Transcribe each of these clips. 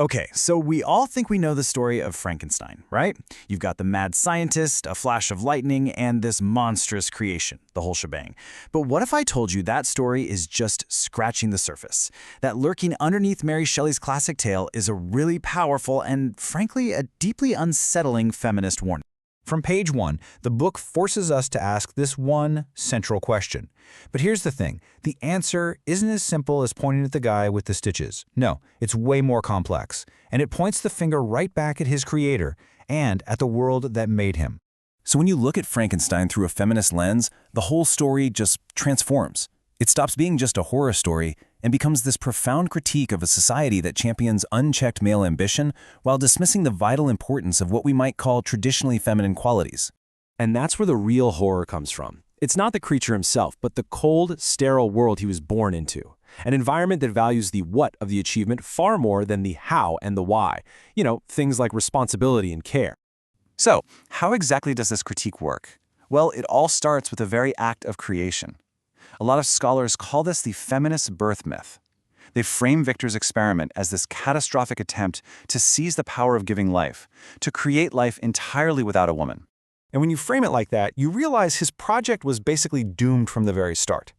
Okay, so we all think we know the story of Frankenstein, right? You've got the mad scientist, a flash of lightning, and this monstrous creation, the whole shebang. But what if I told you that story is just scratching the surface? That lurking underneath Mary Shelley's classic tale is a really powerful and, frankly, a deeply unsettling feminist warning. From page 1, the book forces us to ask this one central question. But here's the thing, the answer isn't as simple as pointing at the guy with the stitches. No, it's way more complex. And it points the finger right back at his creator and at the world that made him. So when you look at Frankenstein through a feminist lens, the whole story just transforms. It stops being just a horror story and becomes this profound critique of a society that champions unchecked male ambition while dismissing the vital importance of what we might call traditionally feminine qualities. And that's where the real horror comes from. It's not the creature himself, but the cold, sterile world he was born into. An environment that values the what of the achievement far more than the how and the why. You know, things like responsibility and care. So, how exactly does this critique work? Well, it all starts with the very act of creation. A lot of scholars call this the feminist birth myth. They frame Victor's experiment as this catastrophic attempt to seize the power of giving life, to create life entirely without a woman. And when you frame it like that, you realize his project was basically doomed from the very start.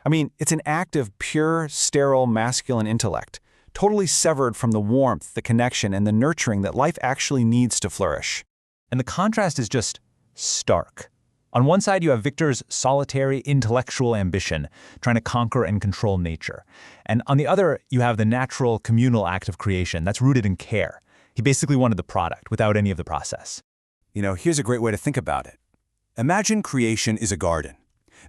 I mean, it's an act of pure, sterile, masculine intellect, totally severed from the warmth, the connection, and the nurturing that life actually needs to flourish. And the contrast is just stark. On one side, you have Victor's solitary intellectual ambition, trying to conquer and control nature. And on the other, you have the natural communal act of creation that's rooted in care. He basically wanted the product without any of the process. You know, here's a great way to think about it. Imagine creation is a garden.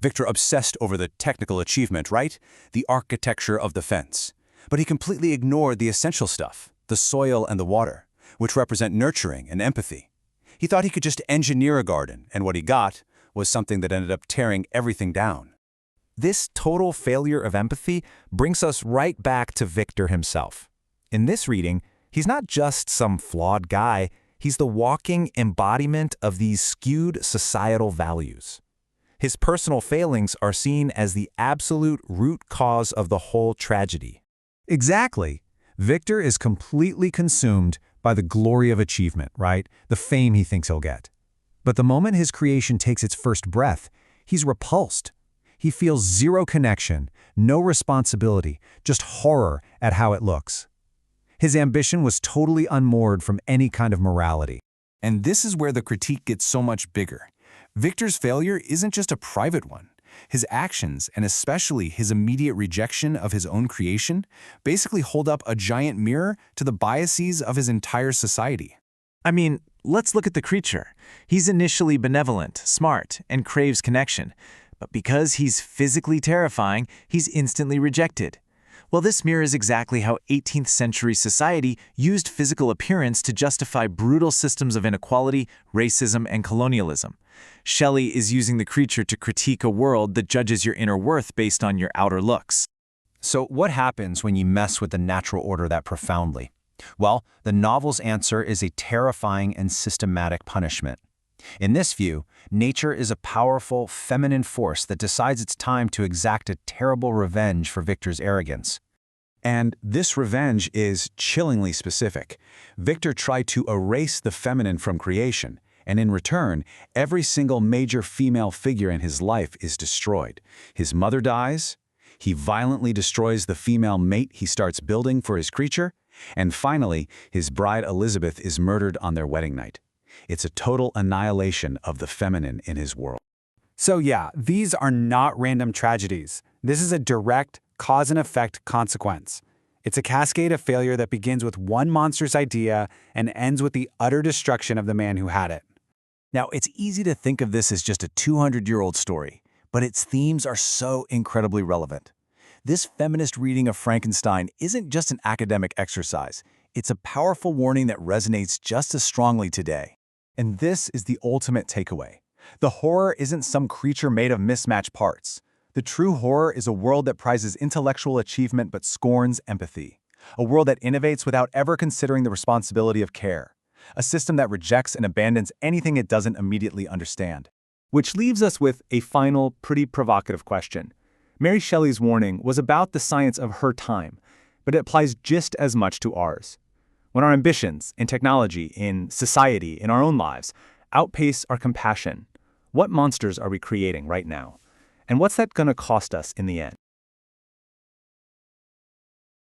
Victor obsessed over the technical achievement, right? The architecture of the fence. But he completely ignored the essential stuff, the soil and the water, which represent nurturing and empathy. He thought he could just engineer a garden, and what he got was something that ended up tearing everything down. This total failure of empathy brings us right back to Victor himself. In this reading, he's not just some flawed guy, he's the walking embodiment of these skewed societal values. His personal failings are seen as the absolute root cause of the whole tragedy. Exactly. Victor is completely consumed by the glory of achievement, right? The fame he thinks he'll get. But the moment his creation takes its first breath, he's repulsed. He feels zero connection, no responsibility, just horror at how it looks. His ambition was totally unmoored from any kind of morality. And this is where the critique gets so much bigger. Victor's failure isn't just a private one. His actions, and especially his immediate rejection of his own creation, basically hold up a giant mirror to the biases of his entire society. I mean, let's look at the creature. He's initially benevolent, smart, and craves connection. But because he's physically terrifying, he's instantly rejected. Well, this mirrors exactly how 18th century society used physical appearance to justify brutal systems of inequality, racism, and colonialism. Shelley is using the creature to critique a world that judges your inner worth based on your outer looks. So what happens when you mess with the natural order that profoundly? Well, the novel's answer is a terrifying and systematic punishment. In this view, nature is a powerful, feminine force that decides it's time to exact a terrible revenge for Victor's arrogance. And this revenge is chillingly specific. Victor tried to erase the feminine from creation, and in return, every single major female figure in his life is destroyed. His mother dies, he violently destroys the female mate he starts building for his creature, and finally, his bride Elizabeth is murdered on their wedding night. It's a total annihilation of the feminine in his world. So yeah, these are not random tragedies. This is a direct cause and effect consequence. It's a cascade of failure that begins with one monstrous idea and ends with the utter destruction of the man who had it. Now, it's easy to think of this as just a 200-year-old story, but its themes are so incredibly relevant. This feminist reading of Frankenstein isn't just an academic exercise. It's a powerful warning that resonates just as strongly today. And this is the ultimate takeaway. The horror isn't some creature made of mismatched parts. The true horror is a world that prizes intellectual achievement but scorns empathy. A world that innovates without ever considering the responsibility of care. A system that rejects and abandons anything it doesn't immediately understand. Which leaves us with a final, pretty provocative question. Mary Shelley's warning was about the science of her time, but it applies just as much to ours. When our ambitions in technology, in society, in our own lives outpace our compassion, what monsters are we creating right now? And what's that going to cost us in the end?